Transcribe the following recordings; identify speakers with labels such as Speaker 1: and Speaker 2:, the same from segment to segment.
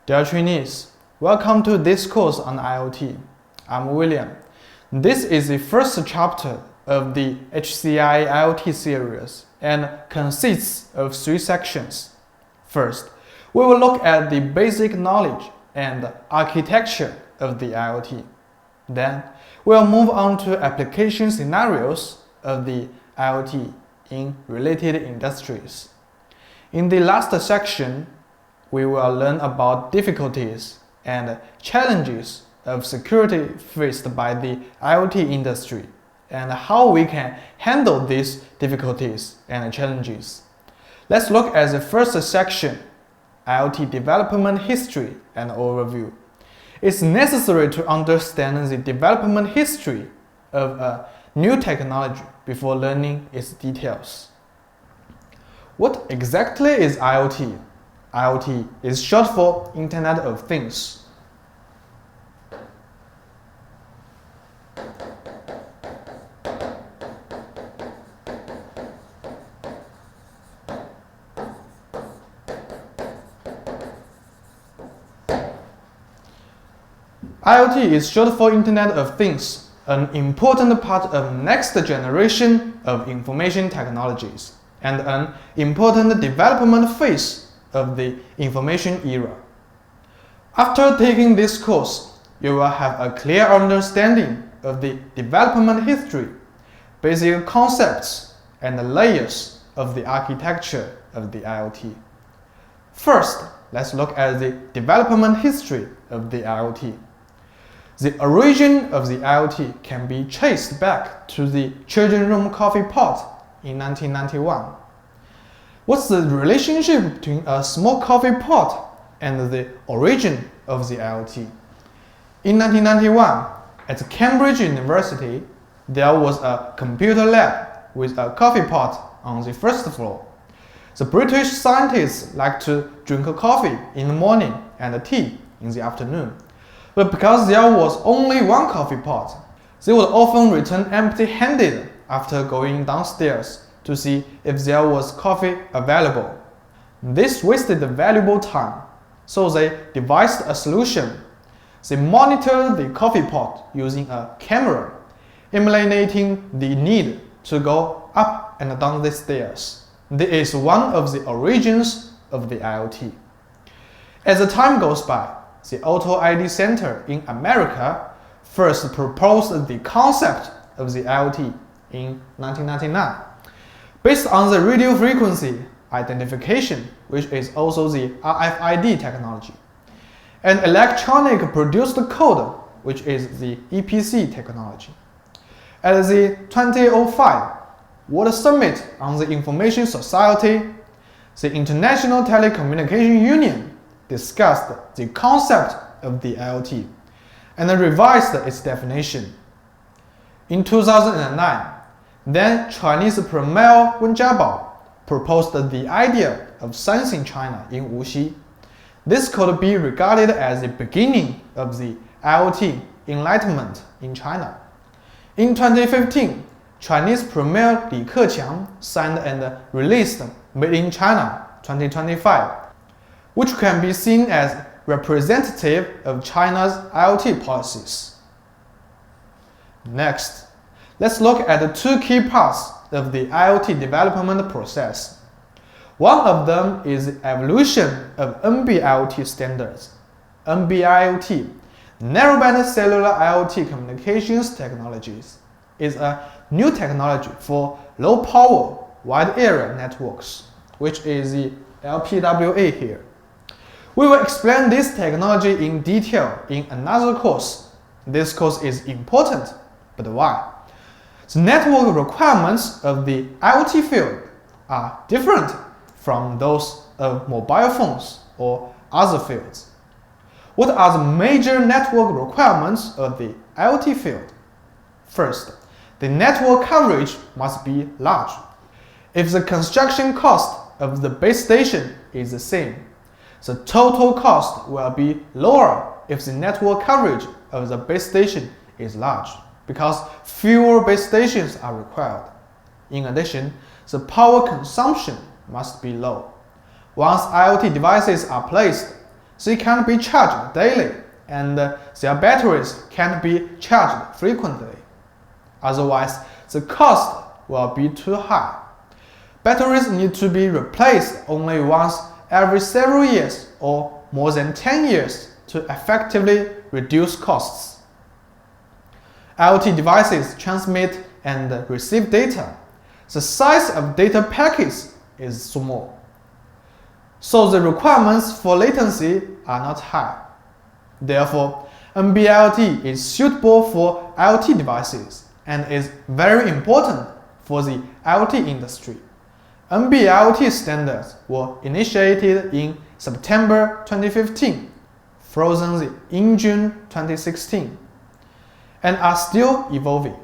Speaker 1: Dear trainees, welcome to this course on IoT. I'm William. This is the first chapter of the HCI IoT series and consists of 3 sections. First, we will look at the basic knowledge and architecture of the IoT. Then, we'll move on to application scenarios of the IoT in related industries. In the last section, we will learn about difficulties and challenges of security faced by the IoT industry and how we can handle these difficulties and challenges. Let's look at the first section, IoT development history and overview. It's necessary to understand the development history of a new technology before learning its details. What exactly is IoT? IoT is short for Internet of Things. IoT is short for Internet of Things, an important part of next generation of information technologies, and an important development phase of the information era. After taking this course, you will have a clear understanding of the development history, basic concepts, and the layers of the architecture of the IoT. First, let's look at the development history of the IoT. The origin of the IoT can be traced back to the children's room coffee pot in 1991. What's the relationship between a small coffee pot and the origin of the IoT? In 1991, at Cambridge University, there was a computer lab with a coffee pot on the first floor. The British scientists liked to drink coffee in the morning and tea in the afternoon. But because there was only one coffee pot, they would often return empty-handed after going downstairs to see if there was coffee available. This wasted valuable time, so they devised a solution. They monitored the coffee pot using a camera, eliminating the need to go up and down the stairs. This is one of the origins of the IoT. As the time goes by, the Auto ID Center in America first proposed the concept of the IoT in 1999. Based on the radio frequency identification, which is also the RFID technology, and electronic produced code, which is the EPC technology. At the 2005 World Summit on the Information Society, the International Telecommunication Union discussed the concept of the IoT and revised its definition. In 2009, then Chinese Premier Wen Jiabao proposed the idea of sensing China in Wuxi. This could be regarded as the beginning of the IoT enlightenment in China. In 2015, Chinese Premier Li Keqiang signed and released Made in China 2025, which can be seen as representative of China's IoT policies. Next, let's look at the 2 key parts of the IoT development process. One of them is the evolution of NB-IoT standards. NB-IoT, Narrowband Cellular IoT Communications Technologies, is a new technology for low-power, wide-area networks, which is the LPWA here. We will explain this technology in detail in another course. This course is important, but why? The network requirements of the IoT field are different from those of mobile phones or other fields. What are the major network requirements of the IoT field? First, the network coverage must be large. If the construction cost of the base station is the same, the total cost will be lower if the network coverage of the base station is large, because fewer base stations are required. In addition, the power consumption must be low. Once IoT devices are placed, they can't be charged daily, and their batteries can't be charged frequently. Otherwise, the cost will be too high. Batteries need to be replaced only once every several years or more than 10 years to effectively reduce costs. IoT devices transmit and receive data. The size of data packets is small, so the requirements for latency are not high. Therefore, NB-IoT is suitable for IoT devices and is very important for the IoT industry. NB-IoT standards were initiated in September 2015, frozen in June 2016, and are still evolving.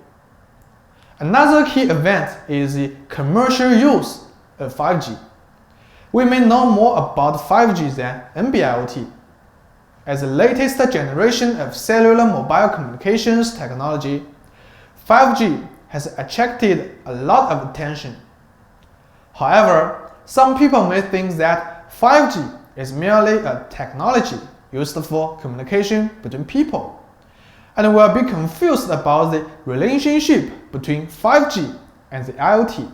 Speaker 1: Another key event is the commercial use of 5G. We may know more about 5G than NB-IoT. As the latest generation of cellular mobile communications technology, 5G has attracted a lot of attention. However, some people may think that 5G is merely a technology used for communication between people, and will be confused about the relationship between 5G and the IoT.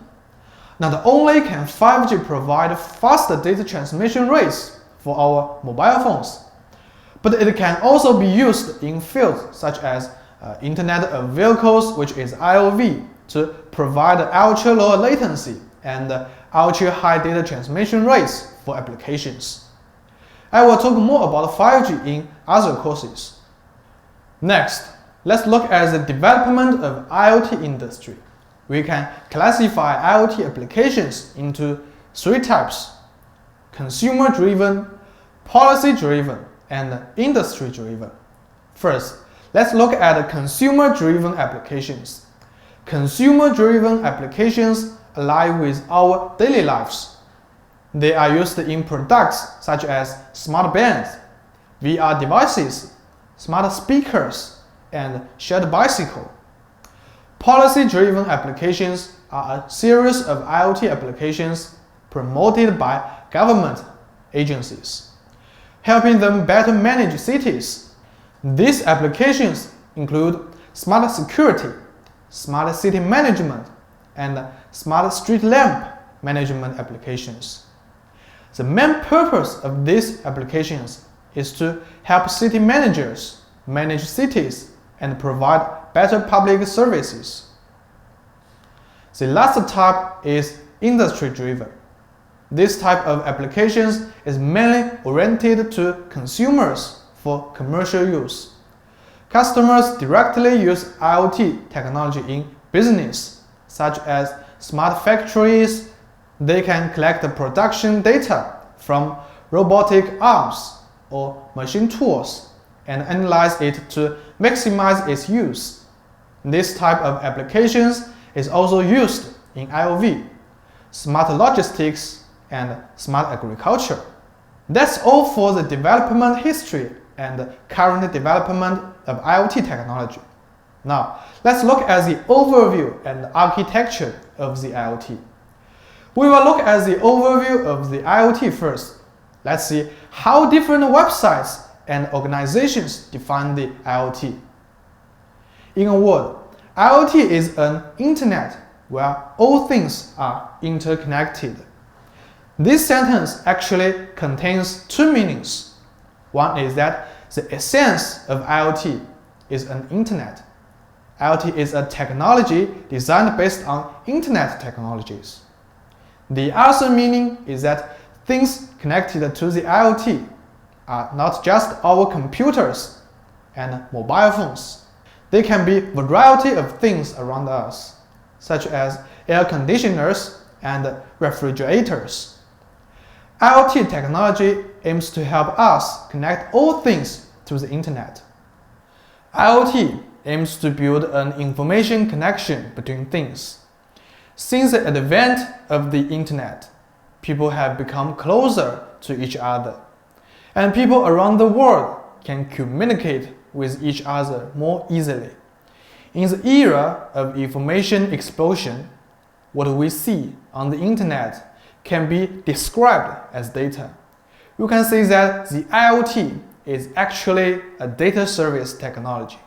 Speaker 1: Not only can 5G provide faster data transmission rates for our mobile phones, but it can also be used in fields such as Internet of Vehicles, which is IoV, to provide ultra-low latency and ultra-high data transmission rates for applications. I will talk more about 5G in other courses. Next, let's look at the development of IoT industry. We can classify IoT applications into three types: consumer-driven, policy-driven, and industry-driven. First, let's look at consumer-driven applications. Consumer-driven applications align with our daily lives. They are used in products such as smart bands, VR devices, smart speakers, and shared bicycle. Policy-driven applications are a series of IoT applications promoted by government agencies, helping them better manage cities. These applications include smart security, smart city management, and smart street lamp management applications. The main purpose of these applications is to help city managers manage cities and provide better public services. The last type is industry-driven. This type of applications is mainly oriented to consumers for commercial use. Customers directly use IoT technology in business, such as smart factories. They can collect the production data from robotic arms or machine tools and analyze it to maximize its use. This type of applications is also used in IoV, smart logistics, and smart agriculture. That's all for the development history and current development of IoT technology. Now, let's look at the overview and architecture of the IoT. We will look at the overview of the IoT first. Let's see how different websites and organizations define the IoT. In a word, IoT is an internet where all things are interconnected. This sentence actually contains two meanings. One is that the essence of IoT is an internet. IoT is a technology designed based on internet technologies. The other meaning is that things connected to the IoT are not just our computers and mobile phones. They can be a variety of things around us, such as air conditioners and refrigerators. IoT technology aims to help us connect all things to the internet. IoT aims to build an information connection between things. Since the advent of the internet, people have become closer to each other, and people around the world can communicate with each other more easily. In the era of information explosion, what we see on the internet can be described as data. you can see that the IoT is actually a data service technology.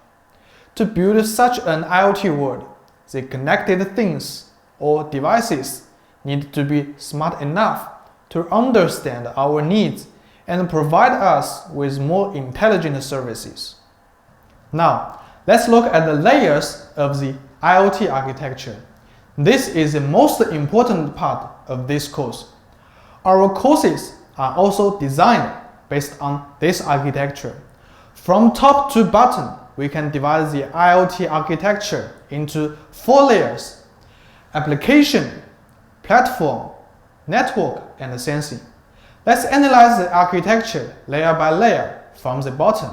Speaker 1: To build such an IoT world, the connected things or devices need to be smart enough to understand our needs and provide us with more intelligent services. Now, let's look at the layers of the IoT architecture. This is the most important part of this course. Our courses are also designed based on this architecture. From top to bottom, we can divide the IoT architecture into 4 layers: application, platform, network, and sensing. Let's analyze the architecture layer by layer from the bottom.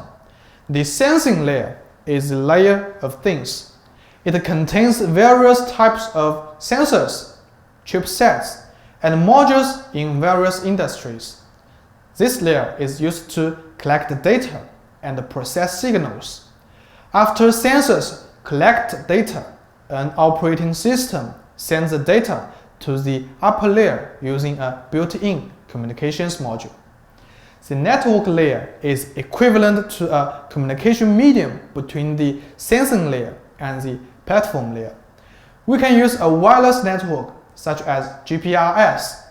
Speaker 1: The sensing layer is the layer of things. It contains various types of sensors, chipsets, and modules in various industries. This layer is used to collect data and process signals. After sensors collect data, an operating system sends the data to the upper layer using a built-in communications module. The network layer is equivalent to a communication medium between the sensing layer and the platform layer. We can use a wireless network such as GPRS,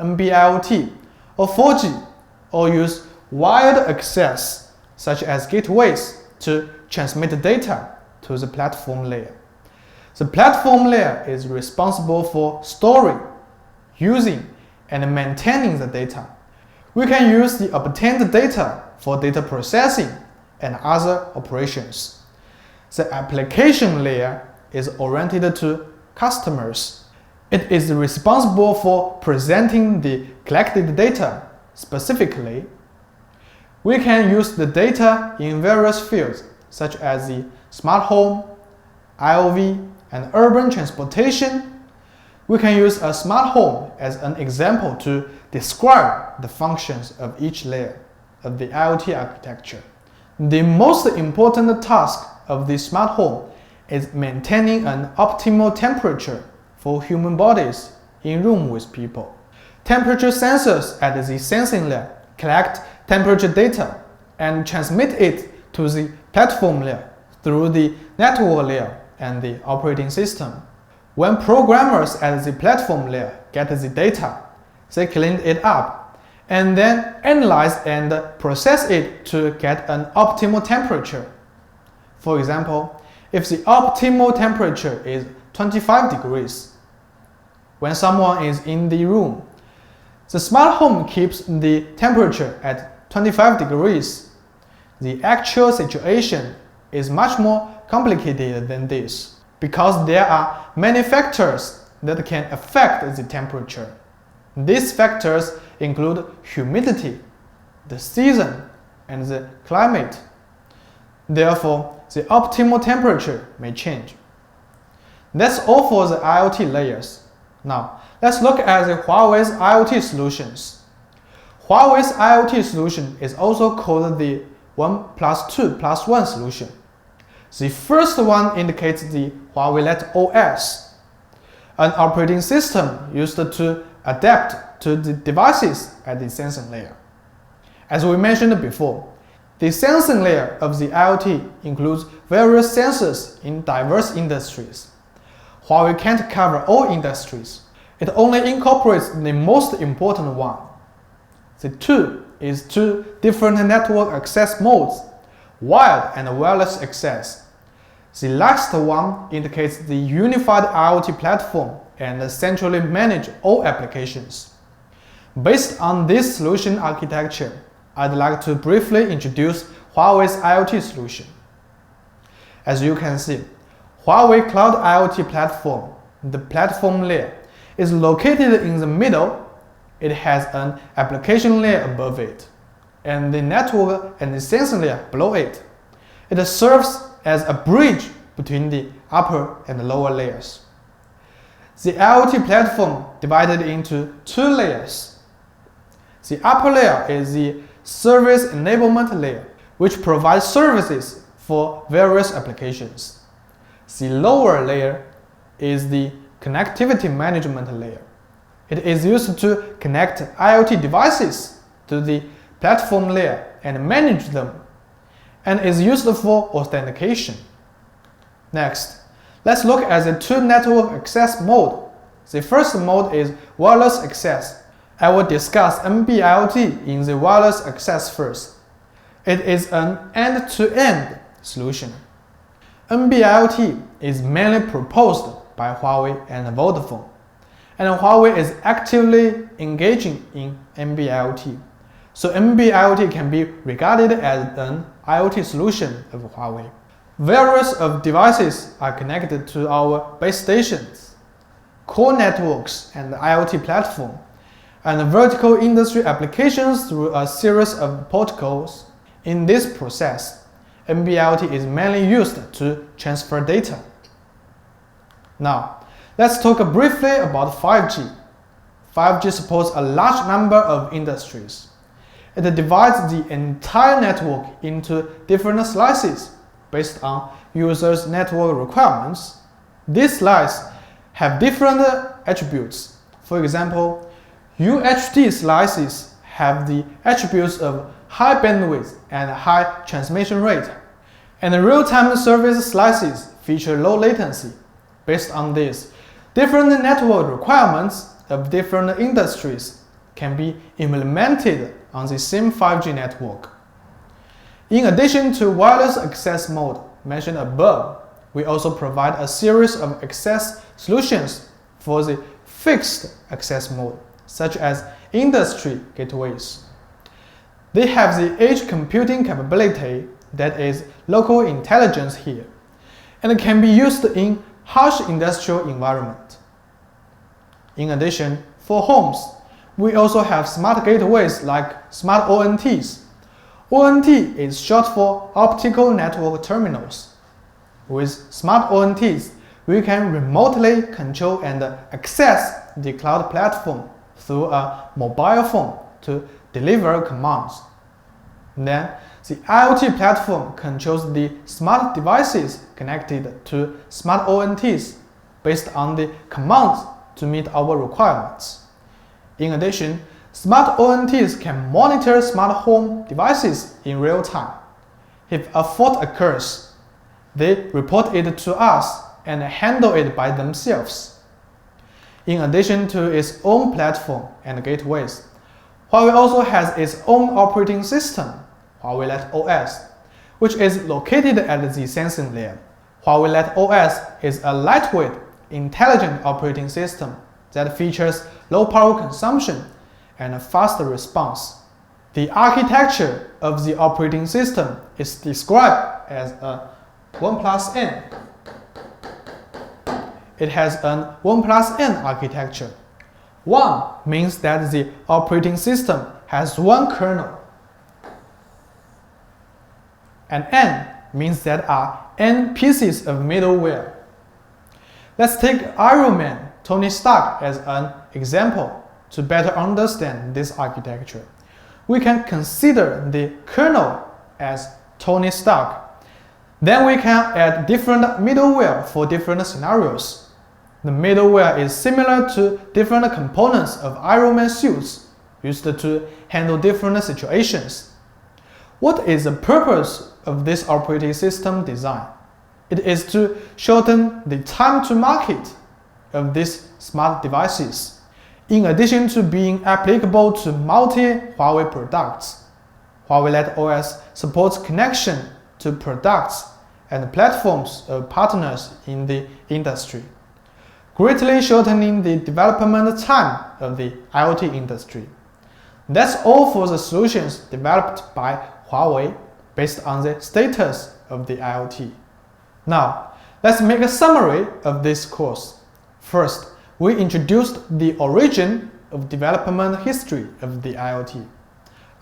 Speaker 1: NB-IoT, or 4G, or use wired access such as gateways to transmit data to the platform layer. The platform layer is responsible for storing, using, and maintaining the data. We can use the obtained data for data processing and other operations. The application layer is oriented to customers. It is responsible for presenting the collected data. Specifically, we can use the data in various fields such as the smart home, IoV, and urban transportation. We can use a smart home as an example to describe the functions of each layer of the IoT architecture. The most important task of the smart home is maintaining an optimal temperature for human bodies in room with people. Temperature sensors at the sensing layer collect temperature data and transmit it to the platform layer through the network layer and the operating system. When programmers at the platform layer get the data, they clean it up and then analyze and process it to get an optimal temperature. For example, if the optimal temperature is 25 degrees, when someone is in the room, the smart home keeps the temperature at 25 degrees. The actual situation is much more complicated than this, because there are many factors that can affect the temperature. These factors include humidity, the season, and the climate. Therefore, the optimal temperature may change. That's all for the IoT layers. Now, let's look at the Huawei's IoT solutions. Huawei's IoT solution is also called the 1+2+1 solution. The first one indicates the Huawei OS, an operating system used to adapt to the devices at the sensing layer. As we mentioned before, the sensing layer of the IoT includes various sensors in diverse industries. Huawei can't cover all industries. It only incorporates the most important one. The two is 2 different network access modes, wired and wireless access. The last one indicates the unified IoT platform and centrally manage all applications. Based on this solution architecture, I'd like to briefly introduce Huawei's IoT solution. As you can see, Huawei Cloud IoT platform, the platform layer, is located in the middle. It has an application layer above it, and the network and the sensing layer below it. It serves as a bridge between the upper and lower layers. The IoT platform divided into 2 layers. The upper layer is the service enablement layer, which provides services for various applications. The lower layer is the connectivity management layer. It is used to connect IoT devices to the platform layer and manage them, and is used for authentication. Next, let's look at the two network access modes. The first mode is wireless access. I will discuss NB-IoT in the wireless access first. It is an end-to-end solution. NB-IoT is mainly proposed by Huawei and Vodafone, and Huawei is actively engaging in NB-IoT. So NB-IoT can be regarded as an IoT solution of Huawei. Various of devices are connected to our base stations, core networks and IoT platform, and vertical industry applications through a series of protocols. In this process, NB-IoT is mainly used to transfer data. Now, let's talk briefly about 5G. 5G supports a large number of industries. It divides the entire network into different slices based on users' network requirements. These slices have different attributes. For example, UHD slices have the attributes of high bandwidth and high transmission rate, and real-time service slices feature low latency. Based on this, different network requirements of different industries can be implemented on the same 5G network. In addition to wireless access mode mentioned above, we also provide a series of access solutions for the fixed access mode, such as industry gateways. They have the edge computing capability, that is local intelligence here, and can be used in harsh industrial environment. In addition, for homes, we also have smart gateways like smart ONTs. ONT is short for optical network terminals. With smart ONTs, we can remotely control and access the cloud platform through a mobile phone to deliver commands. Then, the IoT platform controls the smart devices connected to smart ONTs based on the commands to meet our requirements. In addition, smart ONTs can monitor smart home devices in real time. If a fault occurs, they report it to us and handle it by themselves. In addition to its own platform and gateways, Huawei also has its own operating system, Huawei Lite OS, which is located at the sensing layer. Huawei Lite OS is a lightweight, intelligent operating system that features low power consumption and a fast response. The architecture of the operating system is described as a 1+N. It has an 1+N architecture. 1 means that the operating system has one kernel, and N means there are N pieces of middleware. Let's take Iron Man, Tony Stark, as an example to better understand this architecture. We can consider the kernel as Tony Stark. Then we can add different middleware for different scenarios. The middleware is similar to different components of Iron Man suits used to handle different situations. What is the purpose of this operating system design? It is to shorten the time to market of these smart devices, in addition to being applicable to multi-Huawei products. Huawei Lite OS supports connection to products and platforms of partners in the industry, greatly shortening the development time of the IoT industry. That's all for the solutions developed by Huawei based on the status of the IoT. Now, let's make a summary of this course. First, we introduced the origin of development history of the IoT.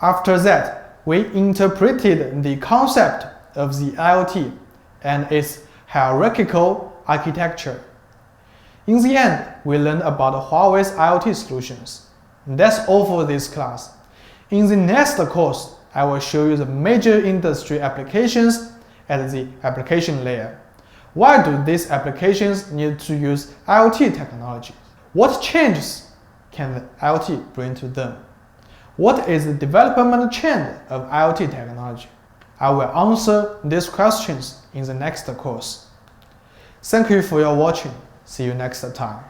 Speaker 1: After that, we interpreted the concept of the IoT and its hierarchical architecture. In the end, we learned about Huawei's IoT solutions. That's all for this class. In the next course, I will show you the major industry applications at the application layer. Why do these applications need to use IoT technology? What changes can the IoT bring to them? What is the development trend of IoT technology? I will answer these questions in the next course. Thank you for your watching. See you next time.